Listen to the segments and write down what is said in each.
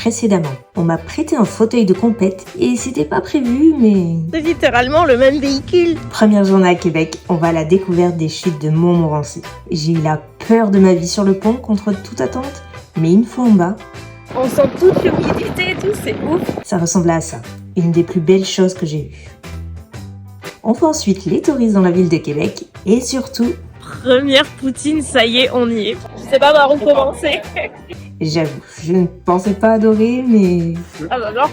précédemment, on m'a prêté un fauteuil de compète et c'était pas prévu, mais... C'est littéralement le même véhicule. Première journée à Québec, on va à la découverte des chutes de Montmorency. J'ai eu la peur de ma vie sur le pont contre toute attente, mais une fois en bas... On sent toute l'humidité et tout, c'est ouf. Ça ressemblait à ça, une des plus belles choses que j'ai vues. On fait ensuite les touristes dans la ville de Québec et surtout... Première poutine, ça y est, on y est. Je sais pas par où commencer. J'avoue, je ne pensais pas adorer, mais... Ah bah alors.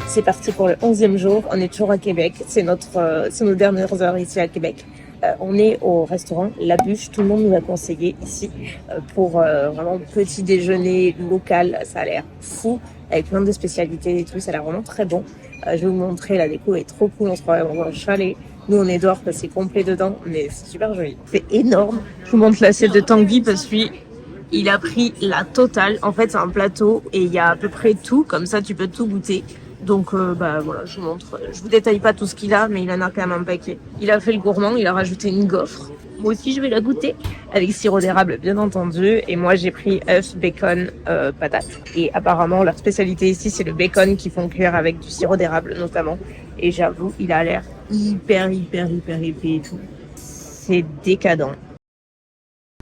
C'est parti pour le 11e jour, on est toujours à Québec, c'est nos dernières heures ici à Québec. On est au restaurant La Bûche, tout le monde nous a conseillé ici pour vraiment petit déjeuner local, ça a l'air fou, avec plein de spécialités et tout, ça a l'air vraiment très bon. Je vais vous montrer, la déco est trop cool, on se croirait dans un chalet. Nous on est dehors parce que c'est complet dedans, mais c'est super joli. C'est énorme. Je vous montre l'assiette de Tanguy parce que lui, il a pris la totale. En fait c'est un plateau et il y a à peu près tout, comme ça tu peux tout goûter. Donc voilà, je vous montre. Je vous détaille pas tout ce qu'il a, mais il en a quand même un paquet. Il a fait le gourmand, il a rajouté une gaufre. Moi aussi je vais la goûter avec sirop d'érable bien entendu. Et moi j'ai pris œuf, bacon, patate. Et apparemment leur spécialité ici c'est le bacon qu'ils font cuire avec du sirop d'érable notamment. Et j'avoue il a l'air hyper épais et tout. C'est décadent.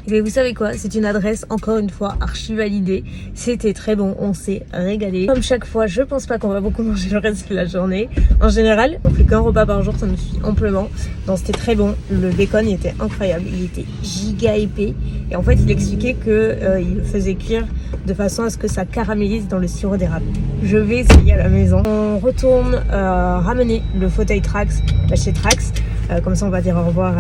Mais vous savez quoi, c'est une adresse encore une fois archi validée. C'était très bon, on s'est régalé. Comme chaque fois, je pense pas qu'on va beaucoup manger le reste de la journée. En général, on fait qu'un repas par jour, ça me suffit amplement. Donc c'était très bon. Le bacon il était incroyable, il était giga épais. Et en fait, il expliquait que il le faisait cuire de façon à ce que ça caramélise dans le sirop d'érable. Je vais essayer à la maison. On retourne ramener le fauteuil Trax chez Trax. Comme ça on va dire au revoir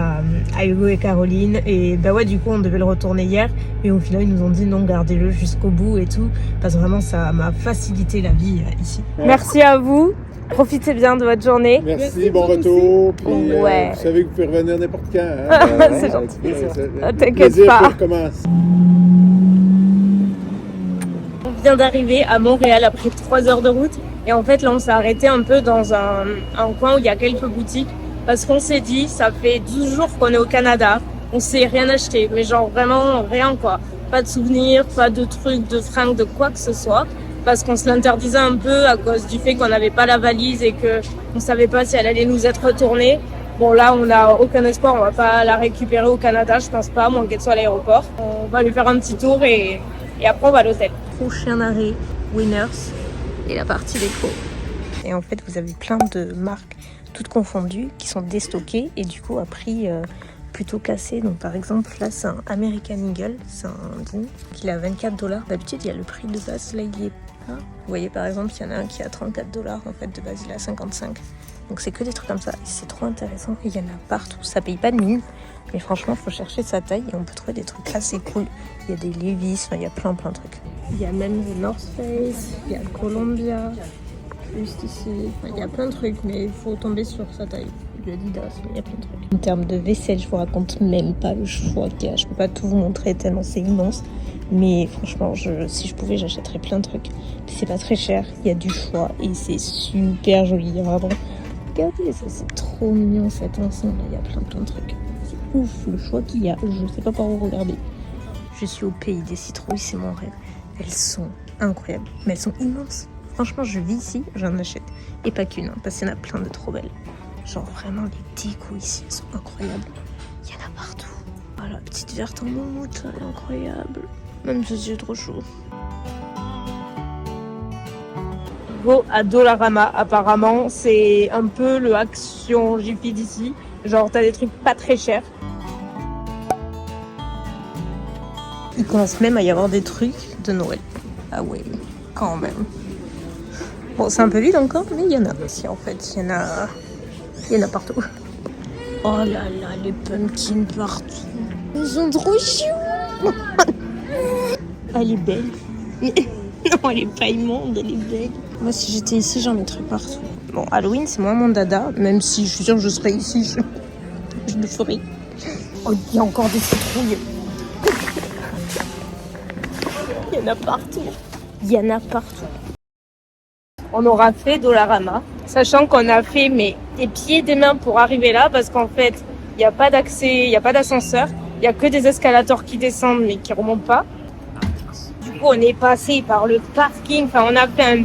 à Hugo et Caroline. Et bah ouais, du coup on devait le retourner hier, mais au final ils nous ont dit non, gardez-le jusqu'au bout et tout, parce que vraiment ça m'a facilité la vie ici. Merci à vous, profitez bien de votre journée. Merci, bon retour. Puis, ouais. Vous savez que vous pouvez revenir n'importe quand. Hein? C'est gentil. Le T'inquiète plaisir pas. commence. On vient d'arriver à Montréal après 3 heures de route. Et en fait là on s'est arrêté un peu dans un coin où il y a quelques boutiques. Parce qu'on s'est dit, ça fait 12 jours qu'on est au Canada, on s'est rien acheté, mais genre vraiment rien quoi. Pas de souvenirs, pas de trucs, de fringues, de quoi que ce soit. Parce qu'on se l'interdisait un peu à cause du fait qu'on n'avait pas la valise et qu'on savait pas si elle allait nous être retournée. Bon là, on n'a aucun espoir, on va pas la récupérer au Canada, je pense pas, à moins qu'elle soit à l'aéroport. On va lui faire un petit tour et après on va à l'hôtel. Prochain arrêt, Winners et la partie déco. Et en fait, vous avez plein de marques toutes confondues, qui sont déstockées et du coup à prix plutôt cassé. Donc par exemple là c'est un American Eagle, c'est un jean qui est à $24. D'habitude il y a le prix de base, là il y est pas. Vous voyez par exemple il y en a un qui est à $34 en fait, de base il est à 55. Donc c'est que des trucs comme ça et c'est trop intéressant, il y en a partout, ça paye pas de mine. Mais franchement faut chercher sa taille et on peut trouver des trucs assez cool. Il y a des Levi's, il y a plein de trucs. Il y a même le North Face, il y a le Columbia. Juste ici, il y a plein de trucs, mais il faut tomber sur sa taille. Du Adidas, il y a plein de trucs. En termes de vaisselle, je vous raconte même pas le choix qu'il y a. Je peux pas tout vous montrer tellement c'est immense. Mais franchement, si je pouvais, j'achèterais plein de trucs. C'est pas très cher, il y a du choix et c'est super joli. Vraiment. Regardez, ça c'est trop mignon cet ensemble. Il y a plein de trucs. C'est ouf le choix qu'il y a. Je sais pas par où regarder. Je suis au pays des citrouilles, c'est mon rêve. Elles sont incroyables, mais elles sont immenses. Franchement, je vis ici, j'en achète. Et pas qu'une, parce qu'il y en a plein de trop belles. Genre vraiment, les décos ici, elles sont incroyables. Il y en a partout. Voilà, petite verte en mammouth, elle est incroyable. Même ceci est trop chaud. Go à Dollarama, apparemment, c'est un peu le Action Jiffy d'ici. Genre, t'as des trucs pas très chers. Il commence même à y avoir des trucs de Noël. Ah ouais, quand même. Bon, c'est un peu vide encore, mais il y en a. Si, en fait, il y en a partout. Oh là là, les pumpkins partout. Ils sont trop chou. Elle est belle. Non, elle est pas immonde, elle est belle. Moi, si j'étais ici, j'en mettrais partout. Bon, Halloween, c'est moins mon dada, même si je suis sûre que je serais ici, je le ferais. Oh, il y a encore des citrouilles. Il y en a partout. Il y en a partout. On aura fait Dollarama, sachant qu'on a fait des pieds et des mains pour arriver là, parce qu'en fait, il n'y a pas d'accès, il n'y a pas d'ascenseur, il n'y a que des escalators qui descendent mais qui ne remontent pas. Du coup, on est passé par le parking. Enfin, on a fait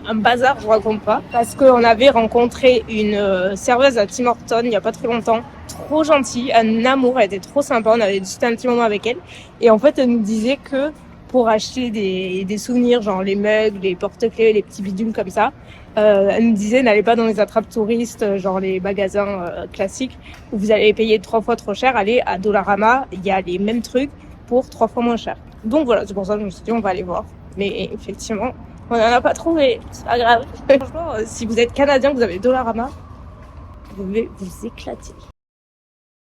un bazar, je raconte pas. Parce qu'on avait rencontré une serveuse à Tim Hortons il y a pas très longtemps. Trop gentille, un amour, elle était trop sympa. On avait juste un petit moment avec elle. Et en fait, elle nous disait que pour acheter des souvenirs, genre les mugs, les porte-clés, les petits bidules comme ça, elle nous disait n'allez pas dans les attrapes touristes, genre les magasins classiques où vous allez payer 3 fois trop cher. Allez à Dollarama, il y a les mêmes trucs pour 3 fois moins cher. Donc voilà, c'est pour ça que je me suis dit on va aller voir. Mais effectivement, on n'en a pas trouvé, c'est pas grave. Franchement, si vous êtes Canadien, que vous avez Dollarama, vous devez vous éclater.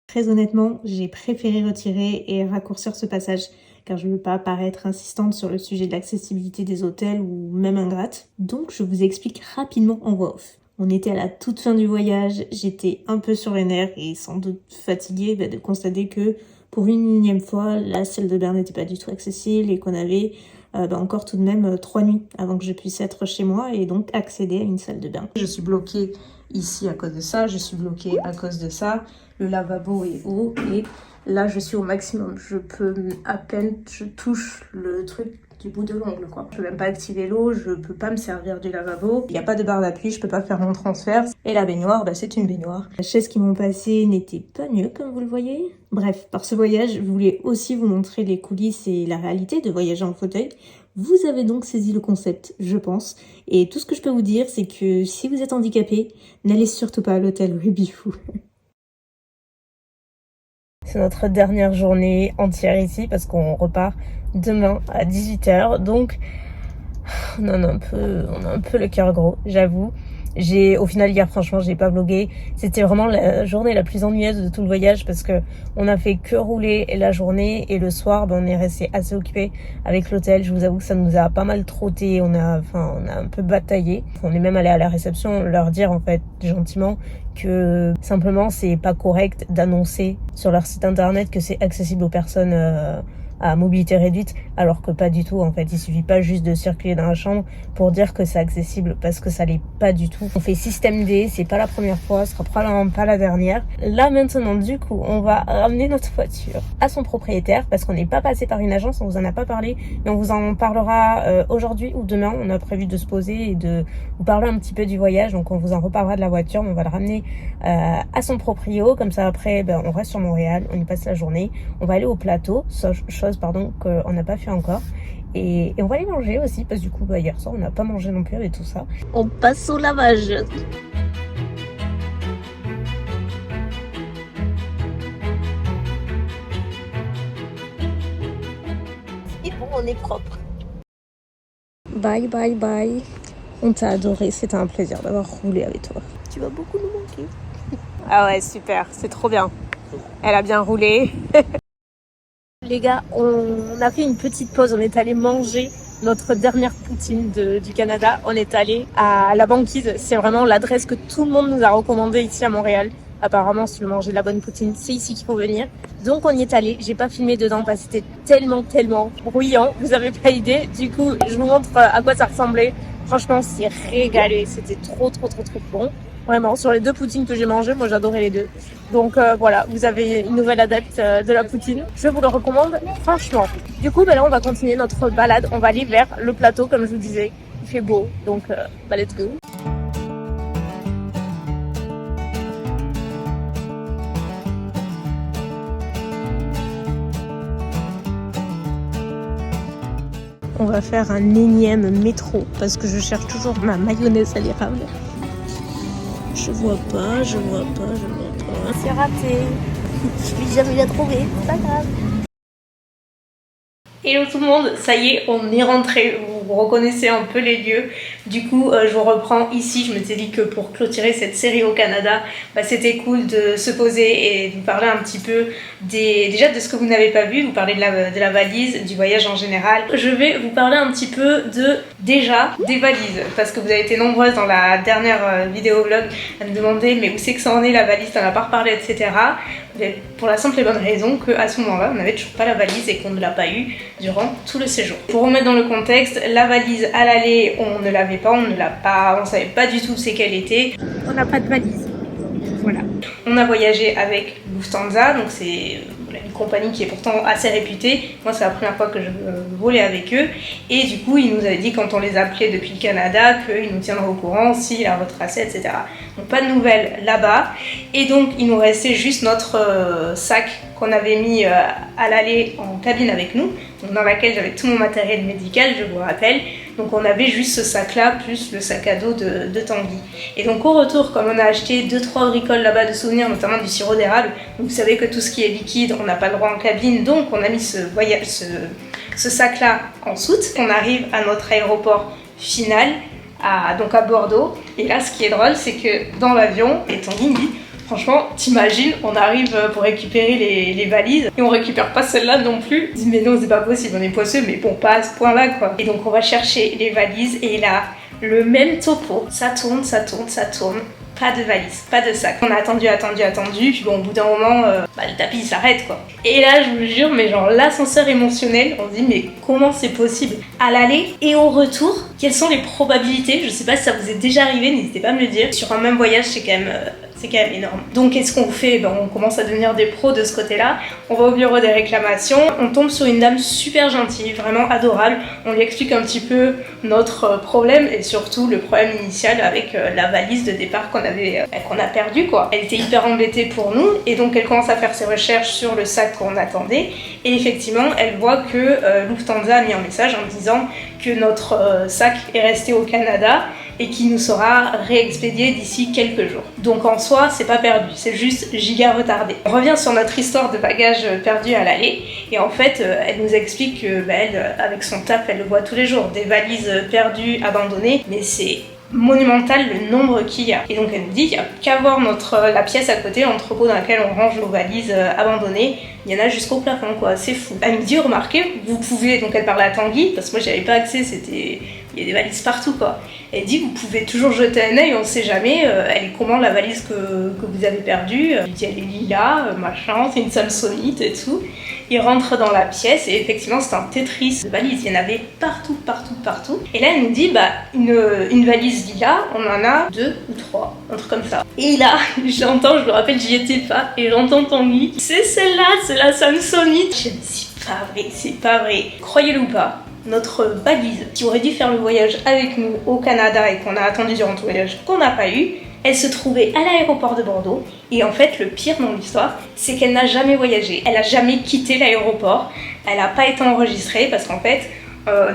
Très honnêtement, j'ai préféré retirer et raccourcir ce passage car je ne veux pas paraître insistante sur le sujet de l'accessibilité des hôtels ou même ingrate. Donc je vous explique rapidement en voix off. On était à la toute fin du voyage, j'étais un peu sur les nerfs et sans doute fatiguée de constater que pour une énième fois, la salle de bain n'était pas du tout accessible et qu'on avait encore tout de même 3 nuits avant que je puisse être chez moi et donc accéder à une salle de bain. Je suis bloquée ici à cause de ça, je suis bloquée à cause de ça. Le lavabo est haut et là je suis au maximum. Je peux à peine, je touche le truc du bout de l'ongle quoi. Je peux même pas activer l'eau, je peux pas me servir du lavabo. Il n'y a pas de barre d'appui, je peux pas faire mon transfert. Et la baignoire, c'est une baignoire. Les chaises qui m'ont passé n'étaient pas mieux comme vous le voyez. Bref, par ce voyage, je voulais aussi vous montrer les coulisses et la réalité de voyager en fauteuil. Vous avez donc saisi le concept, je pense. Et tout ce que je peux vous dire, c'est que si vous êtes handicapé, n'allez surtout pas à l'hôtel Rubifou. C'est notre dernière journée entière ici parce qu'on repart demain à 18h. Donc, on a un peu le cœur gros, j'avoue. Au final, hier, franchement, j'ai pas vlogué. C'était vraiment la journée la plus ennuyeuse de tout le voyage parce que on a fait que rouler la journée et le soir, on est resté assez occupé avec l'hôtel. Je vous avoue que ça nous a pas mal trotté. On a un peu bataillé. On est même allé à la réception leur dire, en fait, gentiment, que simplement, c'est pas correct d'annoncer sur leur site internet que c'est accessible aux personnes à mobilité réduite, alors que pas du tout en fait. Il suffit pas juste de circuler dans la chambre pour dire que c'est accessible parce que ça l'est pas du tout. On fait système D, c'est pas la première fois, ce sera probablement pas la dernière. Là maintenant du coup, on va ramener notre voiture à son propriétaire parce qu'on n'est pas passé par une agence, on vous en a pas parlé, mais on vous en parlera aujourd'hui ou demain. On a prévu de se poser et de vous parler un petit peu du voyage, donc on vous en reparlera de la voiture, mais on va le ramener à son proprio, comme ça après on reste sur Montréal, on y passe la journée, on va aller au plateau, chose qu'on n'a pas fait encore et on va aller manger aussi parce que du coup hier soir on n'a pas mangé non plus avec tout ça. On passe au lavage. Et bon, on est propre. Bye bye bye. On t'a adoré, c'était un plaisir d'avoir roulé avec toi. Tu vas beaucoup nous manquer. Ah ouais, super, c'est trop bien. Elle a bien roulé. Les gars, on a fait une petite pause, on est allé manger notre dernière poutine du Canada. On est allé à la Banquise, c'est vraiment l'adresse que tout le monde nous a recommandée ici à Montréal. Apparemment, si tu veux manger de la bonne poutine, c'est ici qu'il faut venir. Donc on y est allé, j'ai pas filmé dedans parce que c'était tellement bruyant, vous avez pas idée. Du coup, je vous montre à quoi ça ressemblait. Franchement, on s'est régalé, c'était trop bon. Vraiment, sur les 2 poutines que j'ai mangées, moi j'adorais les 2. Donc voilà, vous avez une nouvelle adepte de la poutine. Je vous le recommande franchement. Du coup, là on va continuer notre balade. On va aller vers le plateau, comme je vous disais. Il fait beau, donc let's go. On va faire un énième métro parce que je cherche toujours ma mayonnaise à l'érable. Je vois pas. C'est raté. Je vais jamais la trouver, c'est pas grave. Hello tout le monde, ça y est, on est rentré. Vous reconnaissez un peu les lieux. Du coup, je vous reprends ici. Je m'étais dit que pour clôturer cette série au Canada, c'était cool de se poser et de vous parler un petit peu déjà de ce que vous n'avez pas vu, vous parler de la valise, du voyage en général. Je vais vous parler un petit peu des valises, parce que vous avez été nombreuses dans la dernière vidéo vlog à me demander mais où c'est que ça en est la valise, t'en as pas reparlé, etc. Mais pour la simple et bonne raison qu'à ce moment-là, on n'avait toujours pas la valise et qu'on ne l'a pas eu durant tout le séjour. Pour remettre dans le contexte, la valise à l'aller, on ne l'avait pas, on savait pas du tout c'est qu'elle était. On n'a pas de valise. Voilà. On a voyagé avec Lufthansa, donc c'est une compagnie qui est pourtant assez réputée. Moi, c'est la première fois que je volais avec eux. Et du coup, ils nous avaient dit quand on les appelait depuis le Canada qu'ils nous tiendraient au courant s'ils la retraçaient, etc. Donc pas de nouvelles là-bas. Et donc, il nous restait juste notre sac qu'on avait mis à l'aller en cabine avec nous, donc dans laquelle j'avais tout mon matériel médical, je vous rappelle. Donc on avait juste ce sac-là, plus le sac à dos de Tanguy. Et donc au retour, comme on a acheté 2-3 bricoles là-bas de souvenirs, notamment du sirop d'érable, donc vous savez que tout ce qui est liquide, on n'a pas le droit en cabine, donc on a mis ce sac-là en soute. On arrive à notre aéroport final, donc à Bordeaux. Et là, ce qui est drôle, c'est que dans l'avion, et Tanguy me dit: franchement, t'imagines, on arrive pour récupérer les valises et on récupère pas celle-là non plus. Je dis mais non, c'est pas possible, on est poisseux, mais bon, pas à ce point-là quoi. Et donc on va chercher les valises et là, le même topo, ça tourne, pas de valise, pas de sac. On a attendu, puis bon, au bout d'un moment, le tapis il s'arrête quoi. Et là, je vous jure, mais genre l'ascenseur émotionnel, on se dit mais comment c'est possible? À l'aller et au retour, quelles sont les probabilités? Je sais pas si ça vous est déjà arrivé, n'hésitez pas à me le dire. Sur un même voyage, c'est quand même énorme. Donc qu'est-ce qu'on fait? On commence à devenir des pros de ce côté-là. On va au bureau des réclamations. On tombe sur une dame super gentille, vraiment adorable. On lui explique un petit peu notre problème et surtout le problème initial avec la valise de départ qu'on a perdu quoi. Elle était hyper embêtée pour nous et donc elle commence à faire ses recherches sur le sac qu'on attendait et effectivement elle voit que Lufthansa a mis un message en disant que notre sac est resté au Canada et qui nous sera réexpédié d'ici quelques jours. Donc en soi, c'est pas perdu, c'est juste giga retardé. On revient sur notre histoire de bagages perdus à l'aller, et en fait, elle nous explique que elle, avec son taf, elle le voit tous les jours, des valises perdues, abandonnées, mais c'est monumental le nombre qu'il y a. Et donc elle nous dit, il n'y a qu'à voir la pièce à côté, l'entrepôt dans lequel on range nos valises abandonnées, il y en a jusqu'au plafond quoi, c'est fou. Elle me dit, remarquez, vous pouvez, donc elle parle à Tanguy, parce que moi j'y avais pas accès, il y a des valises partout quoi. Elle dit, vous pouvez toujours jeter un œil, on sait jamais, elle est comment la valise que vous avez perdue. Elle dit, elle est lilas, machin, c'est une Samsonite et tout. Il rentre dans la pièce et effectivement c'est un Tetris de valises, il y en avait partout. Et là elle nous dit, une valise lilas, on en a 2 ou 3, un truc comme ça. Et là, j'entends, je me rappelle, j'y étais pas, et j'entends Tanguy, c'est celle-là, c'est la Samsonite. Je me dis, c'est pas vrai. Croyez-le ou pas, notre valise, qui aurait dû faire le voyage avec nous au Canada et qu'on a attendu durant tout le voyage, qu'on n'a pas eu, elle se trouvait à l'aéroport de Bordeaux. Et en fait, le pire dans l'histoire, c'est qu'elle n'a jamais voyagé. Elle n'a jamais quitté l'aéroport. Elle n'a pas été enregistrée parce qu'en fait,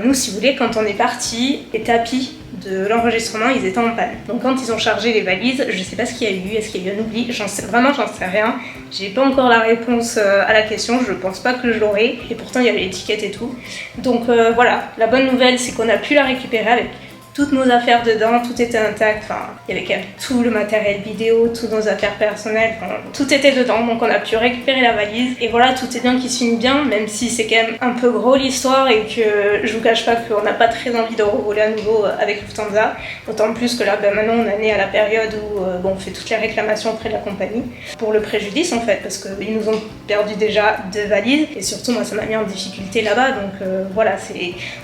nous, si vous voulez, quand on est parti, les tapis de l'enregistrement, ils étaient en panne. Donc quand ils ont chargé les valises, je sais pas ce qu'il y a eu, est-ce qu'il y a eu un oubli, j'en sais rien. J'ai pas encore la réponse à la question, je pense pas que je l'aurai, et pourtant il y avait l'étiquette et tout. Donc voilà, la bonne nouvelle c'est qu'on a pu la récupérer avec toutes nos affaires dedans, tout était intact, enfin, il y avait quand même tout le matériel vidéo, toutes nos affaires personnelles, enfin, tout était dedans, donc on a pu récupérer la valise, et voilà, tout est bien qui se finit bien, même si c'est quand même un peu gros l'histoire, et que je vous cache pas qu'on n'a pas très envie de revoler à nouveau avec Lufthansa, d'autant plus que là, maintenant, on en est à la période où on fait toutes les réclamations auprès de la compagnie, pour le préjudice en fait, parce qu'ils nous ont perdu déjà 2 valises, et surtout, moi, ça m'a mis en difficulté là-bas, donc voilà,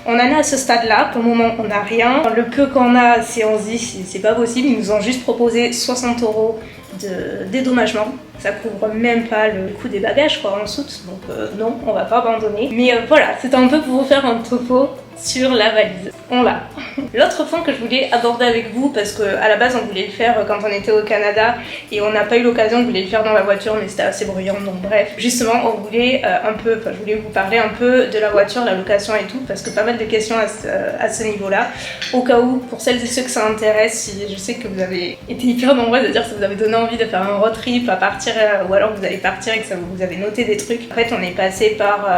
on en est à ce stade-là, pour le moment, on n'a rien. Le peu qu'on a, on se dit c'est pas possible, ils nous ont juste proposé 60 € de dédommagement. Ça couvre même pas le coût des bagages quoi en soute, donc non, on va pas abandonner. Mais voilà, c'était un peu pour vous faire un topo sur la valise. On l'a. L'autre point que je voulais aborder avec vous, parce qu'à la base on voulait le faire quand on était au Canada et on n'a pas eu l'occasion, on voulait le faire dans la voiture mais c'était assez bruyant, donc bref. Justement on voulait je voulais vous parler un peu de la voiture, la location et tout, parce que pas mal de questions à ce niveau-là. Au cas où, pour celles et ceux que ça intéresse, je sais que vous avez été hyper nombreux de dire que ça vous avez donné envie de faire un road trip, à partir, ou alors vous allez partir et que vous avez noté des trucs. En fait on est passé par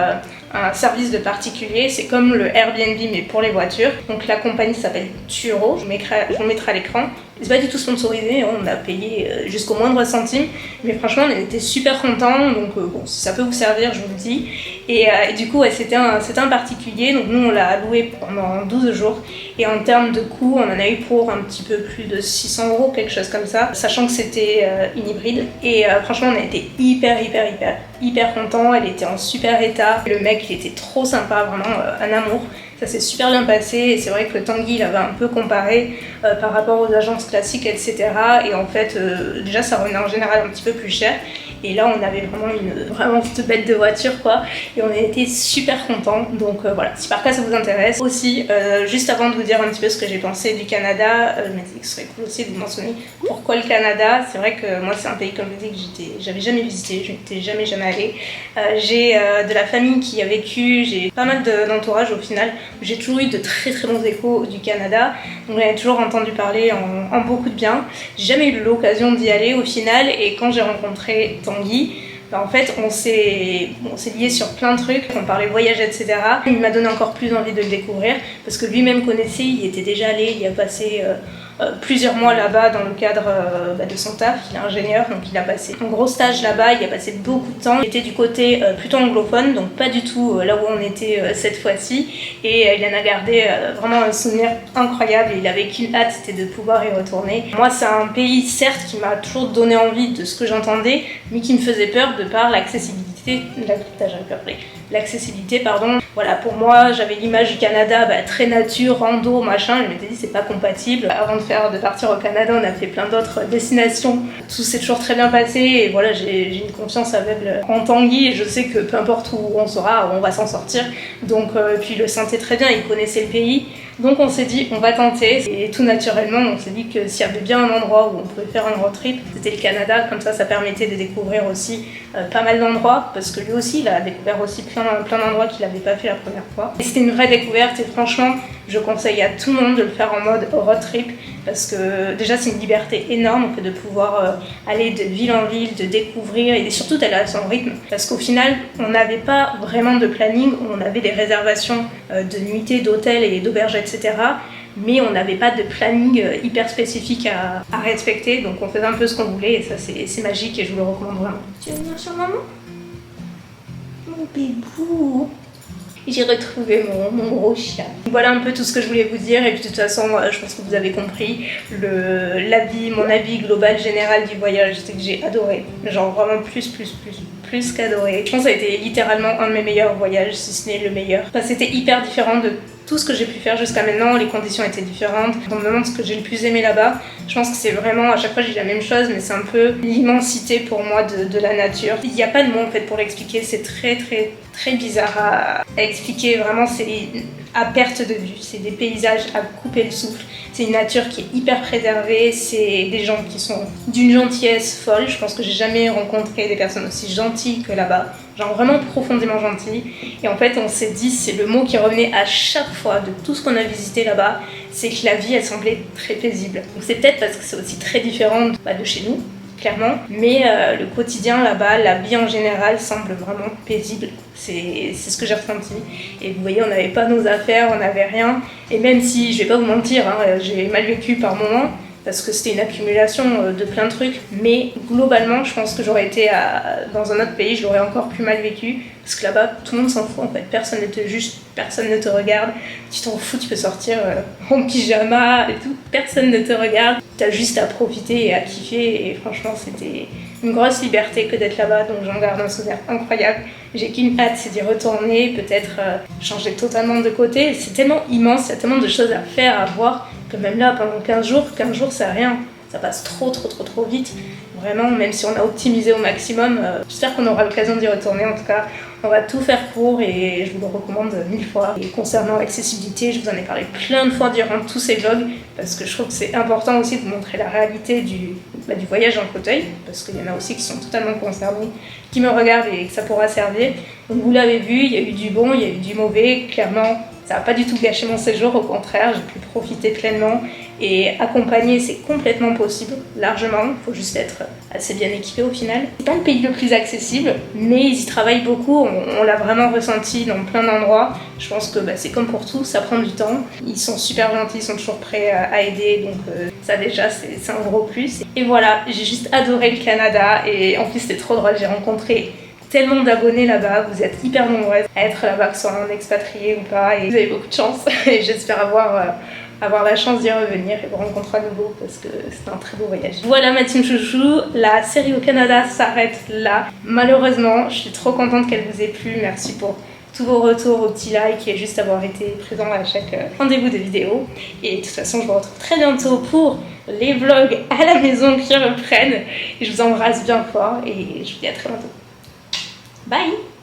un service de particulier, c'est comme le Airbnb mais pour les voitures. Donc la compagnie s'appelle Turo, je vous mettrai à l'écran. C'est pas du tout sponsorisé, on a payé jusqu'au moindre centime, mais franchement on était super contents, donc bon, si ça peut vous servir, je vous le dis. Et du coup, ouais, c'était un particulier, donc nous on l'a loué pendant 12 jours, et en termes de coût, on en a eu pour un petit peu plus de 600 €, quelque chose comme ça, sachant que c'était une hybride. Et franchement, on a été hyper contents, elle était en super état, le mec il était trop sympa, vraiment un amour. Ça s'est super bien passé et c'est vrai que le Tanguy il avait un peu comparé par rapport aux agences classiques, etc. Et en fait, déjà ça revenait en général un petit peu plus cher. Et là, on avait vraiment cette bête de voiture, quoi. Et on a été super contents. Donc voilà, si par cas ça vous intéresse. Aussi, juste avant de vous dire un petit peu ce que j'ai pensé du Canada, je me dis que ce serait cool aussi de vous mentionner pourquoi le Canada. C'est vrai que moi, c'est un pays, comme je vous dis, que j'avais jamais visité, je n'étais jamais allée. J'ai de la famille qui a vécu, j'ai pas mal d'entourage au final. J'ai toujours eu de très très bons échos du Canada. Donc j'en ai toujours entendu parler en beaucoup de bien. J'ai jamais eu l'occasion d'y aller au final. Et quand j'ai rencontré Tanguy, en fait, on s'est liés sur plein de trucs, on parlait voyage, etc. Il m'a donné encore plus envie de le découvrir, parce que lui-même connaissait, il était déjà allé, il y a passé plusieurs mois là-bas dans le cadre de son taf. Il est ingénieur, donc il a passé un gros stage là-bas, il a passé beaucoup de temps. Il était du côté plutôt anglophone, donc pas du tout là où on était cette fois-ci. Et il en a gardé vraiment un souvenir incroyable. Il avait qu'une hâte, c'était de pouvoir y retourner. Moi, c'est un pays, certes, qui m'a toujours donné envie de ce que j'entendais, mais qui me faisait peur de par l'accessibilité. L'accessibilité, pardon. Voilà, pour moi, j'avais l'image du Canada, très nature, rando, machin. Je m'étais dit, c'est pas compatible. Avant de partir au Canada, on a fait plein d'autres destinations. Tout s'est toujours très bien passé. Et voilà, j'ai une confiance aveugle en Tanguy. Et je sais que peu importe où on sera, on va s'en sortir. Donc, puis il le sentait très bien, il connaissait le pays. Donc on s'est dit, on va tenter. Et tout naturellement, on s'est dit que s'il y avait bien un endroit où on pouvait faire un road trip, c'était le Canada. Comme ça permettait de découvrir aussi pas mal d'endroits. Parce que lui aussi, il a découvert aussi plein d'endroits qu'il n'avait pas fait la première fois. Et c'était une vraie découverte. Et franchement, je conseille à tout le monde de le faire en mode road trip. Parce que déjà, c'est une liberté énorme que de pouvoir aller de ville en ville, de découvrir et surtout d'aller à son rythme. Parce qu'au final, on n'avait pas vraiment de planning. On avait des réservations de nuitées, d'hôtels et d'auberges, etc. Mais on n'avait pas de planning hyper spécifique à respecter. Donc on faisait un peu ce qu'on voulait et ça, c'est magique et je vous le recommande vraiment. Tu veux venir sur maman? Mon bébou. J'ai retrouvé mon gros chien. Voilà un peu tout ce que je voulais vous dire et puis de toute façon je pense que vous avez compris mon avis global général du voyage, c'est que j'ai adoré, genre vraiment plus qu'adoré. Je pense que ça a été littéralement un de mes meilleurs voyages, si ce n'est le meilleur. C'était hyper différent de tout ce que j'ai pu faire jusqu'à maintenant, les conditions étaient différentes. On me demande ce que j'ai le plus aimé là-bas. Je pense que c'est vraiment, à chaque fois je dis la même chose, mais c'est un peu l'immensité pour moi de la nature. Il n'y a pas de mots en fait pour l'expliquer, c'est très bizarre à expliquer. Vraiment, c'est à perte de vue, c'est des paysages à couper le souffle. C'est une nature qui est hyper préservée, c'est des gens qui sont d'une gentillesse folle. Je pense que j'ai jamais rencontré des personnes aussi gentilles que là-bas. Genre vraiment profondément gentilles. Et en fait, on s'est dit, c'est le mot qui revenait à chaque fois de tout ce qu'on a visité là-bas, c'est que la vie, elle semblait très paisible. Donc c'est peut-être parce que c'est aussi très différent de chez nous, clairement. Mais le quotidien là-bas, la vie en général semble vraiment paisible. C'est ce que j'ai ressenti. Et vous voyez, on n'avait pas nos affaires, on n'avait rien. Et même si, je vais pas vous mentir, j'ai mal vécu par moments, parce que c'était une accumulation de plein de trucs. Mais globalement, je pense que j'aurais été dans un autre pays, je l'aurais encore plus mal vécu. Parce que là-bas, tout le monde s'en fout en fait. Personne ne te juge, personne ne te regarde. Tu t'en fous, tu peux sortir en pyjama et tout. Personne ne te regarde. T'as juste à profiter et à kiffer. Et franchement, c'était une grosse liberté que d'être là-bas. Donc j'en garde un souvenir incroyable. J'ai qu'une hâte, c'est d'y retourner. Peut-être changer totalement de côté. C'est tellement immense, il y a tellement de choses à faire, à voir. Que même là, pendant 15 jours, c'est rien. Ça passe trop vite. Vraiment, même si on a optimisé au maximum, j'espère qu'on aura l'occasion d'y retourner. En tout cas, on va tout faire pour et je vous le recommande 1000 fois. Et concernant l'accessibilité, je vous en ai parlé plein de fois durant tous ces vlogs parce que je trouve que c'est important aussi de montrer la réalité du voyage en fauteuil parce qu'il y en a aussi qui sont totalement concernés, qui me regardent et que ça pourra servir. Donc vous l'avez vu, il y a eu du bon, il y a eu du mauvais, clairement. Ça n'a pas du tout gâché mon séjour, au contraire, j'ai pu profiter pleinement et accompagner, c'est complètement possible, largement. Il faut juste être assez bien équipé au final. C'est pas le pays le plus accessible, mais ils y travaillent beaucoup, on l'a vraiment ressenti dans plein d'endroits. Je pense que c'est comme pour tout, ça prend du temps. Ils sont super gentils, ils sont toujours prêts à aider, donc ça déjà c'est un gros plus. Et voilà, j'ai juste adoré le Canada et en plus c'était trop drôle, j'ai rencontré tellement d'abonnés là-bas, vous êtes hyper nombreuses à être là-bas, que ce soit en expatrié ou pas, et vous avez beaucoup de chance et j'espère avoir la chance d'y revenir et vous rencontrer à nouveau parce que c'est un très beau voyage. Voilà ma team chouchou, la série au Canada s'arrête là. Malheureusement, je suis trop contente qu'elle vous ait plu, merci pour tous vos retours, vos petits likes et juste avoir été présent à chaque rendez-vous de vidéo. Et de toute façon, je vous retrouve très bientôt pour les vlogs à la maison qui reprennent. Et je vous embrasse bien fort et je vous dis à très bientôt. Bye!